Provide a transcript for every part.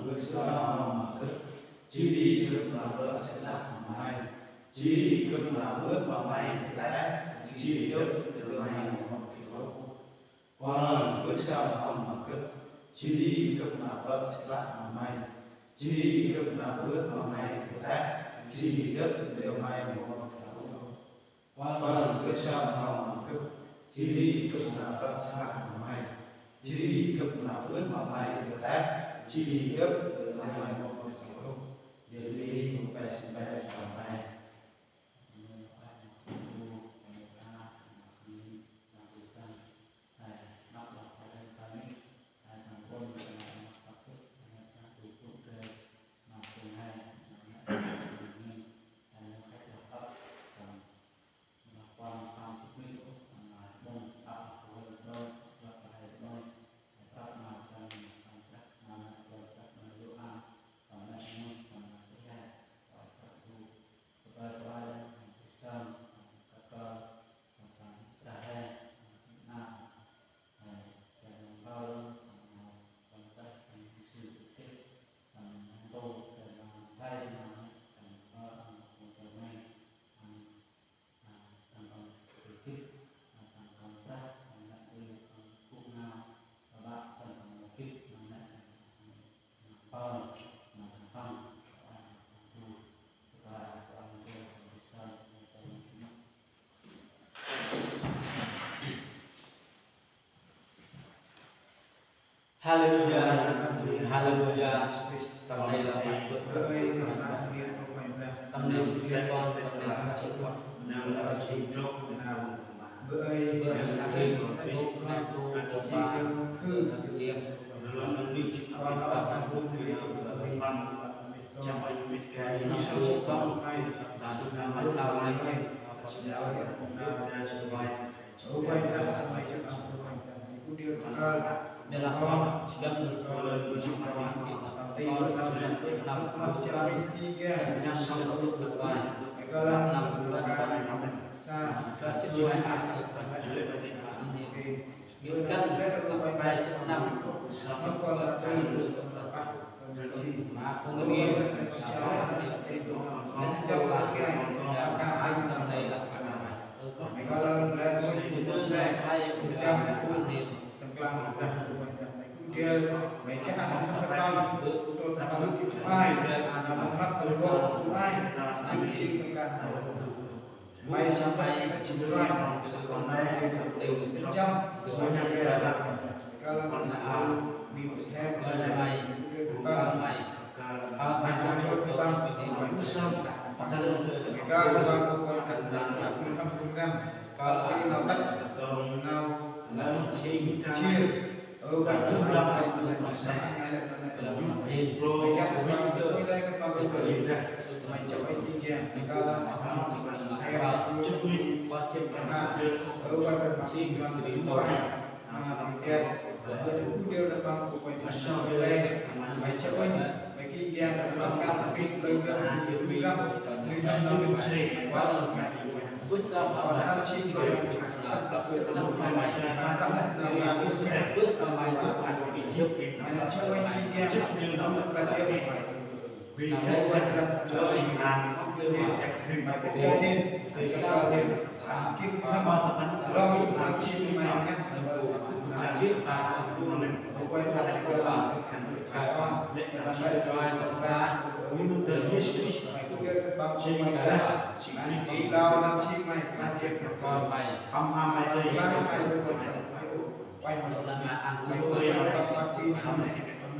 bước sao mà cất chỉ đi cất là bước sẽ lạc mà mày chỉ đi cất là bước mà mày thì té chỉ đi cất từ mày một cái khổ qua lần bước sao mà cất chỉ đi cất là bước sẽ lạc mà mày chỉ đi cất là bước mà mày thì té chỉ đi cất từ mày một cái khổ qua lần bước sao mà cất chỉ đi cất là bước sẽ lạc mà mày chỉ đi cất là bước mà mày thì té chỉ đi cất từ mày một cái khổ jadi sampai sampai Hallelujah, Hallelujah. Tâm này là bạn vượt với tâm này sự liên quan tâm này là chịu quan nào là chịu trộn nào bơi là chơi còn tốt là tu có ba khư là tiền rồi nó đi con nó là luôn người bằng trong anh biết cái số xong hay là được làm ăn nào này hay có sự nào nào ra sự vay số vay ra mấy cái đó cũng điều nên là con gần lời của chúng ta con đã nhận được năm cho mình nhân sau đó được vài năm xa các chất lượng hai sự những cân các bài chất năm trong con là đây được mà không có nghe trong các anh tầm này là phải có lần lên tôi sẽ hay trăm làm dia mereka akan mengetahui betul kalau kita main dan mengenal tergolong main nanti tekan main sampai cedera sebenarnya sejam banyak ya kalau mau bisa main bukan main kalau main coba usah kalau bukan dan alhamdulillah kalau kita nào chia ở gần trung tâm này là sáng hay là hiện rồi các bạn tự lên các bạn tự hiện ra mày cho cái gì kìa người ta hay là chức minh qua trên cả hai ở gần gần chi mà thì tối mình kia ở những điều là bằng của mình sau đây mày cho cái mày kia kìa là nó cao cái lên gần chiều 15 mình gì quá là bước sang vào năm chi rồi các sự năm mai mai ra tăng là bước sẽ bước vào mai bước thành bị chiếu kịp nó chơi như trước như nó là chiếu vì thế là chơi hàng không đưa vào hình bài cái tên từ sau thêm kim tham lo làm chi mai nhắc là chiếc xa của mình quay ra lại cơ là cái con để là chơi coi tập ca những từ Jesus bằng chi mày chỉ đi đào làm chi mày là chuyện còn mày âm ham mày ơi mày quay mà là ăn mày ơi là khi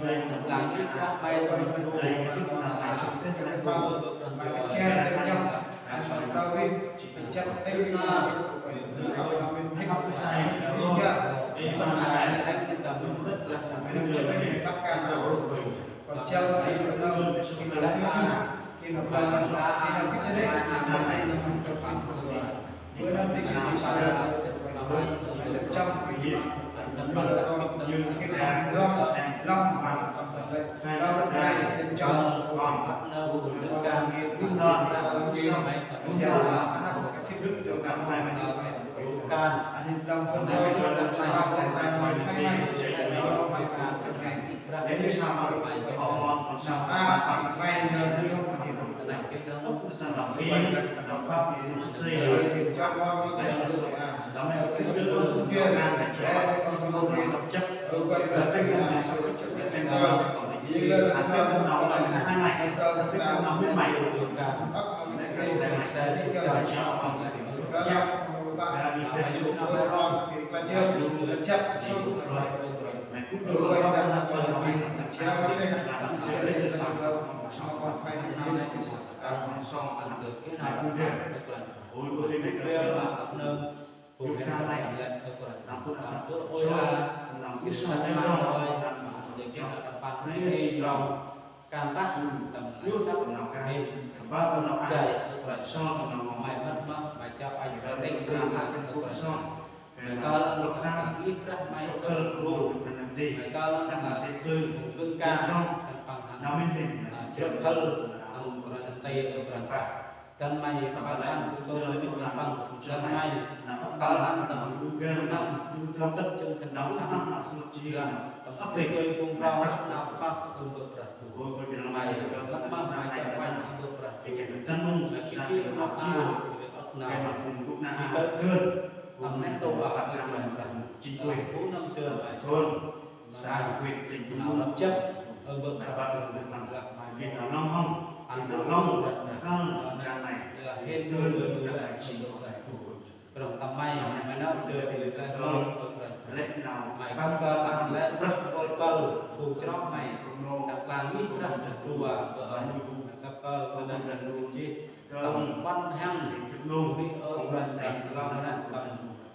này là những các bay tôi này cũng là mày chụp cái này bao mày cái tên trong anh tao đi chỉ chắc tên nó mình hay học sai đi nha đi mà lại anh tập rất là sao mày đang chơi cái bắt can rồi còn treo thì nó khi mà là khi mà khi nào cái đấy là này là không cho bạn bữa năm thì sao là sẽ phải tập trong vì còn như cái đàn long mà long đất này tập trong còn bắt đầu từ càng nghiên cứu hơn là làm sao mày cũng như là các cái đức cho năm mai mày can anh long con đôi làm sao lại làm mày hay mày đó mày làm cái này Jadi sama omong sama main dan hidup sama ini dapat hidup saya trong cái đó là cái đầu tiên là sẽ có sự hỗ trợ là cái nguồn sản xuất cho cái ngành vì là cái nó là hai ngày cái nó mới mày được cả cái này sẽ đi cho bằng cái việc chúng ta phải làm là chưa chấp rồi cũng vậy là phần mình treo trên lên sau còn phải xong ăn được cái này cũng được ôi có đi mấy cái là nơi phụ cái này là làm tốt ôi là làm cái sao thế rồi để cho bạn ấy lòng can tác tầm sắc nào cái ba con nó chạy rồi so nó mày mất mày cho anh ra đây ra cái so kalau lo kan ibrah mai keru nanti kalau nak gengkan panghan namin cekel angkuran nanti berangkat dan mai kapalan untuk lebih gampang dan mai kapalan teman juga nam tetap trong kenal nak suci tempat koi pung kau nak untuk beratu mai lama mai kapan untuk beratu dan mungkin apa nak kita gun tầm nét tu ở cái mình chính quyền cũ năm trường phải thôn sai quyết định nào lập chấp ở bậc đại được làm là khi nào nông không ăn nào nông được con nhà này là hết đưa là chỉ độ lại tuổi cái đồng tầm may mà nó đưa thì là thôn lệnh nào mày bắt cơ tăng lệnh rất côn câu phù chóp mày đặc là nghĩ rất là chùa ở các cơ cho nên là luôn chi tầm văn hăng luôn đi ở gần thành long đó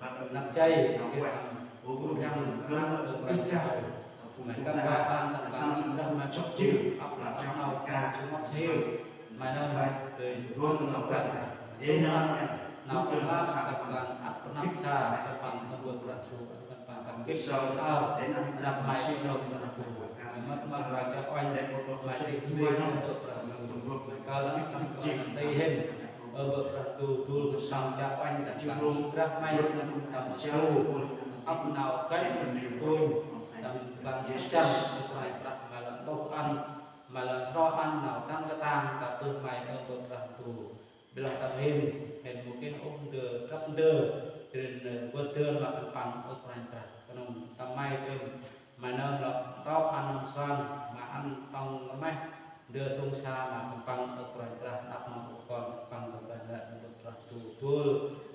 tầm nắp chay cái uống hăng rất ở gần cao mình các bạn ăn tầm sang đâu mà chọc chữ ấp là trong nào ca chúng nó theo mà nó phải từ luôn nó phải để nó nào cũng là sạc bằng ấp nắp xa các bạn không vượt ra tù các bạn cầm cái sầu ao để nắp mai sinh đâu là tù mất là cho oanh để một vài cái đuôi nó được kalau tầm chỉ tây hình ở bậc ratu tu sang cha oanh đặt lang rác mai tầm châu ấp nào cái mình ôn tầm bằng chân phải đặt mà là tốt ăn mà là cho ăn nào tăng cái tang cả từ mày ở bậc ratu bila tầm hình một cái ôm từ cấp đơ trên vượt tường là phần bằng ở phần trà còn tầm mai trên mà nó là top ăn nông xoan mà ăn tông mấy đưa sông xa mà phần bằng ở phần trà đặt một con bằng ở phần là bậc ratu tu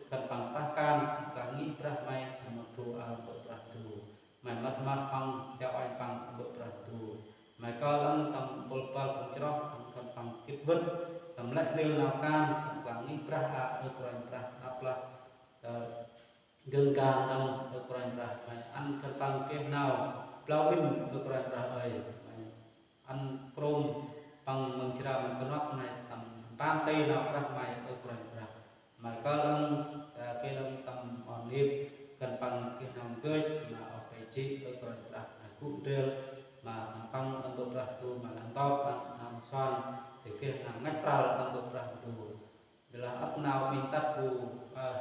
phần bằng bahkan là nghĩ ra mai một tu ở bậc ratu mày mất mất bằng cho anh bằng bậc ratu mày coi lăng tầm bột bal phần chó phần bằng kiếp vứt tầm lại đều nào can là nghĩ ra ở phần trà đặt là genggang nang ukuran mày ăn phần bằng kiếp nào lao binh ukuran ấy ăn krom bằng mừng chira mình có nắp này tầm ban tây nào ra mày ukuran mày có lăng cái lăng tầm on nếp cần bằng cái nào cưới mà ở cái chi ukuran cũng đều mà bằng ukuran tu mà làm to làm xoan thì cái làm ngắt ra là ukuran tu bila ấp nào mình tắt tu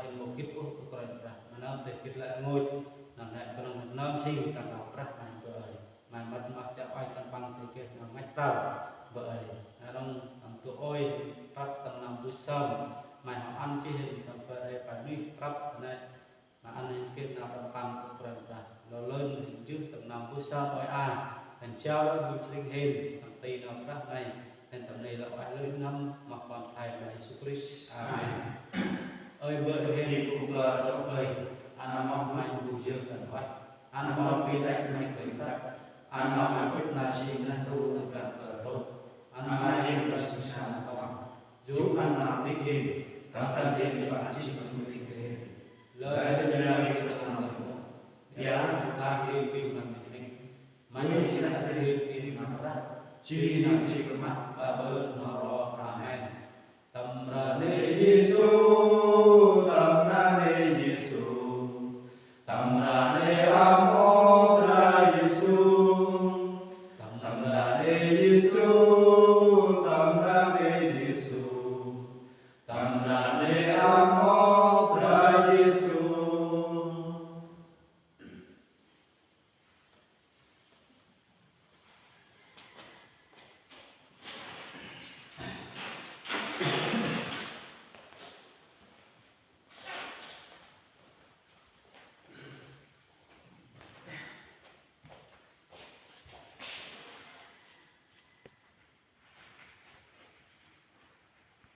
hình một kiếp ukuran mà nó thì kiếp lại ngồi nằm lại còn nó sinh tầm nào ra mày mất mất cho ai cần bằng thì kia nó ngắt ra bởi nó tầm tu ôi bắt tầm nằm buổi sớm mày họ ăn chỉ hình tầm về phải đi bắt này mà ăn hình kia nào tầm bằng ukuran nó lên hình trước tầm nằm buổi sớm ôi hình trao đó mình sinh hình tầm tì nào ra này nên tầm này là phải lên năm mà còn thầy là Jesus Christ ơi bữa thì cũng là cho ơi anh mong mai bù dương cần phải anh mong vì đấy mai khởi tập anh mong mai quyết là xin là tu tất cả tốt anh mai hiểm là sinh sản toàn dù anh làm tình hình các anh hiểm cho anh chỉ cần tình hình lời cho nên là hiện tất cả mọi người giá ta hiểm vì mình mấy chỉ là hiểm vì mình ra chỉ nằm chỉ có mặt và bờ nó rõ amen tâm ra ne Giêsu tâm ra ne Giêsu tâm ra ne amo ra Giêsu